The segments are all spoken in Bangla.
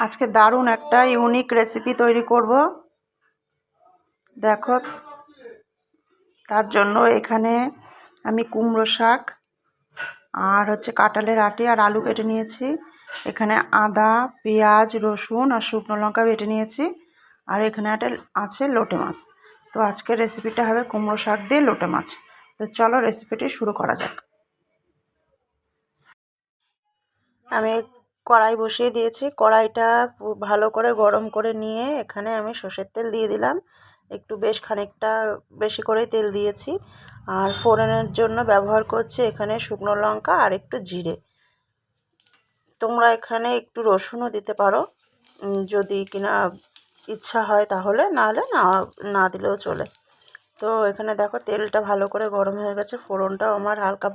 আজকে দারুণ একটা ইউনিক রেসিপি তৈরি করব। দেখো, তার জন্য এখানে আমি কুমড়ো শাক আর কাঁঠালের আটি আর আলু কেটে নিয়েছি। এখানে আদা, পেঁয়াজ, রসুন আর শুকনো লঙ্কা বেটে নিয়েছি। আর এখানে একটা আছে লোটে মাছ। তো আজকের রেসিপিটা হবে কুমড়ো শাক দিয়ে লোটে মাছ। তো চলো রেসিপিটি শুরু করা যাক। আমি কড়াই বসিয়ে দিয়েছি। কড়াইটা ভালো করে গরম করে নিয়ে এখানে আমি সর্ষের তেল দিয়ে দিলাম। একটু বেশ খানিকটা বেশি করেই তেল দিয়েছি। আর ফোড়নের জন্য ব্যবহার করছি এখানে শুকনো লঙ্কা আর একটু জিরে। তোমরা এখানে একটু রসুনও দিতে পারো যদি কিনা ইচ্ছা হয়, তাহলে নাহলে না দিলেও চলে। তো এখানে দেখো তেলটা ভালো করে গরম হয়ে গেছে, ফোড়নটাও আমার হালকা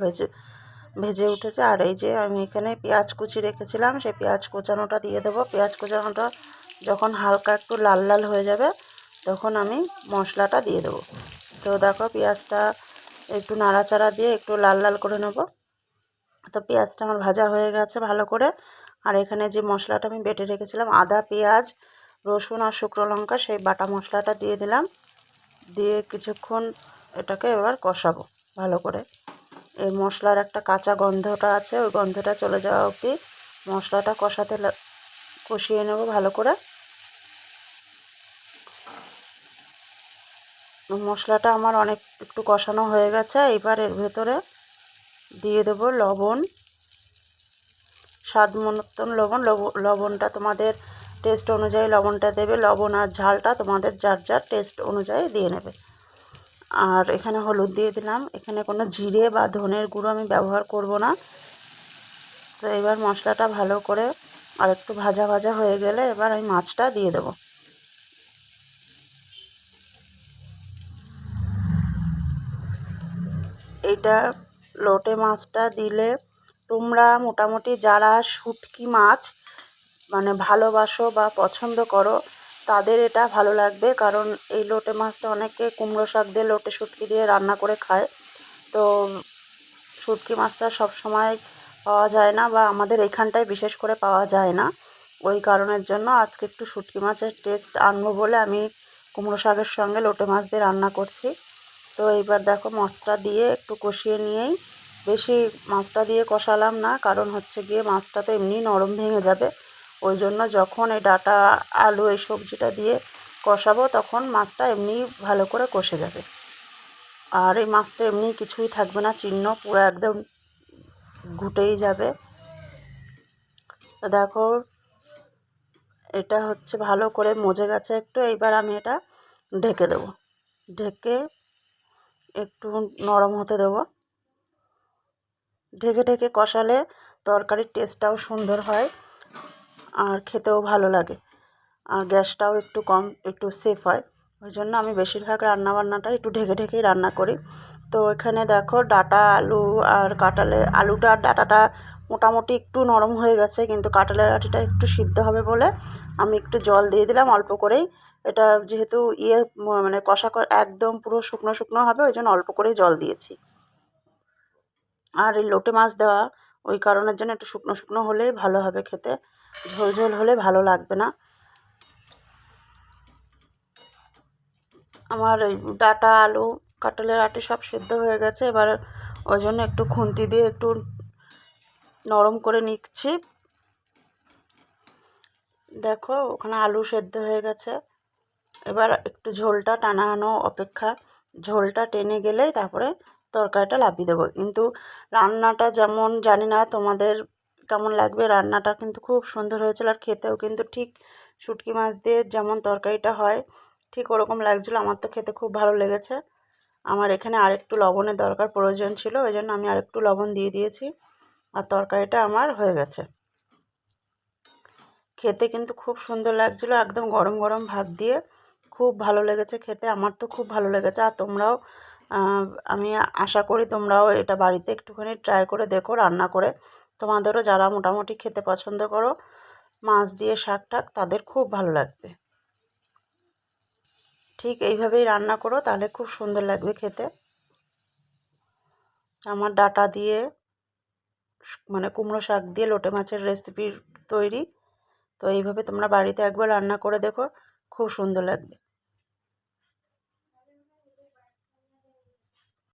ভেজে উঠেছে। আর এই যে আমি এখানে পেঁয়াজ কুচি রেখেছিলাম, সেই পেঁয়াজ কোচানোটা দিয়ে দেবো। পেঁয়াজ কোচানোটা যখন হালকা একটু লাল লাল হয়ে যাবে তখন আমি মশলাটা দিয়ে দেবো। তো দেখো পেঁয়াজটা একটু নাড়াচাড়া দিয়ে একটু লাল লাল করে নেব। তো পেঁয়াজটা আমার ভাজা হয়ে গেছে ভালো করে। আর এখানে যে মশলাটা আমি বেটে রেখেছিলাম, আদা, পেঁয়াজ, রসুন আর শুকনো লঙ্কা, সেই বাটা মশলাটা দিয়ে দিলাম। দিয়ে কিছুক্ষণ এটাকে এবার কষাবো ভালো করে। এই মশলার একটা কাঁচা গন্ধটা আছে, ওই গন্ধটা চলে যাওয়া অবধি মশলাটা কষিয়ে নেব ভালো করে। মশলাটা আমার একটু কষানো হয়ে গেছে। এবার এর ভেতরে দিয়ে দেব লবণ, স্বাদ মতন লবণটা তোমাদের টেস্ট অনুযায়ী লবণটা দেবে। লবণ আর ঝালটা তোমাদের যার যার টেস্ট অনুযায়ী দিয়ে নেবে। আর এখানে হলুদ দিয়ে দিলাম। এখানে কোনো জিরে বা ধনের গুঁড়ো আমি ব্যবহার করব না। তো এবার মশলাটা ভালো করে আর একটু ভাজা ভাজা হয়ে গেলে এবার আমি মাছটা দিয়ে দেব। এইটা লোটে মাছটা দিলে তোমরা মোটামুটি যারা শুটকি মাছ ভালোবাসো বা পছন্দ করো তাদের এটা ভালো লাগবে। কারণ এই লোটে মাছটা অনেকে কুমড়ো শাক দিয়ে লোটে শুটকি দিয়ে রান্না করে খায়। তো শুটকি মাছটা সব সময় পাওয়া যায় না, বা আমাদের এখানটায় বিশেষ করে পাওয়া যায় না। ওই কারণের জন্য আজকে একটু শুটকি মাছের টেস্ট আনবো বলে আমি কুমড়ো শাকের সঙ্গে লোটে মাছ দিয়ে রান্না করছি। তো এইবার দেখো মাছটা দিয়ে একটু কষিয়ে নিয়েই, বেশি মাছটা দিয়ে কষালাম না, কারণ গিয়ে মাছটা তো এমনি নরম ভেঙে যাবে। ওই জন্য যখন এই ডাঁটা, আলু, এই সবজিটা দিয়ে কষাবো তখন মাছটা এমনি ভালো করে কষে যাবে। আর এই মাছটা এমনি কিছুই থাকবে না, চিহ্ন পুরো একদম ঘুটেই যাবে। দেখো এটা ভালো করে মজে গেছে একটু। এইবার আমি এটা ঢেকে দেবো। ঢেকে একটু নরম হতে দেবো। ঢেকে ঢেকে কষালে তরকারির টেস্টটাও সুন্দর হয় আর খেতেও ভালো লাগে। আর গ্যাসটাও একটু কম, একটু সেফ হয়। ওই জন্য আমি বেশিরভাগ রান্নাবান্নাটা একটু ঢেকে ঢেকেই রান্না করি। তো এখানে দেখো ডাঁটা, আলু আর আলুটা আর ডাঁটাটা মোটামুটি একটু নরম হয়ে গেছে, কিন্তু কাঁঠালের আটিটা একটু সিদ্ধ হবে বলে আমি একটু জল দিয়ে দিলাম অল্প করেই। এটা যেহেতু কষা একদম পুরো শুকনো শুকনো হবে, ওই জন্য অল্প করেই জল দিয়েছি। আর এই লোটে মাছ দেওয়া ওই কারণের জন্য একটু শুকনো শুকনো হলেই ভালো হবে খেতে, ঝোল ঝোল হলে ভালো লাগবে না। আমার এই ডাঁটা, আলু, কাঁঠালের আটি সব সেদ্ধ হয়ে গেছে। এবার ওই জন্য একটু খুন্তি দিয়ে একটু নরম করে নিচ্ছি। দেখো ওখানে আলু সেদ্ধ হয়ে গেছে। এবার একটু ঝোলটা টানানো অপেক্ষা, ঝোলটা টেনে গেলেই তারপরে তরকারিটা লাফিয়ে দেবো। কিন্তু রান্নাটা যেমন, জানি না তোমাদের কেমন লাগবে, রান্নাটা কিন্তু খুব সুন্দর হয়েছিল। আর খেতেও কিন্তু ঠিক শুটকি মাছ দিয়ে যেমন তরকারিটা হয় ঠিক ওরকম লাগছিলো। আমার তো খেতে খুব ভালো লেগেছে। আমার এখানে আরেকটু লবণের প্রয়োজন ছিল, ওই জন্য আমি আরেকটু লবণ দিয়ে দিয়েছি। আর তরকারিটা আমার হয়ে গেছে। খেতে কিন্তু খুব সুন্দর লাগছিলো, একদম গরম গরম ভাত দিয়ে খুব ভালো লেগেছে খেতে। আমার তো খুব ভালো লেগেছে। আর তোমরাও, আমি আশা করি তোমরাও এটা বাড়িতে একটুখানি ট্রাই করে দেখো রান্না করে। তোমাদেরও যারা মোটামুটি খেতে পছন্দ করো মাছ দিয়ে শাক টাক, তাদের খুব ভালো লাগবে। ঠিক এইভাবেই রান্না করো, তাহলে খুব সুন্দর লাগবে খেতে। আমার ডাঁটা দিয়ে কুমড়ো শাক দিয়ে লোটে মাছের রেসিপি তৈরি। তো এইভাবে তোমরা বাড়িতে একবার রান্না করে দেখো, খুব সুন্দর লাগবে।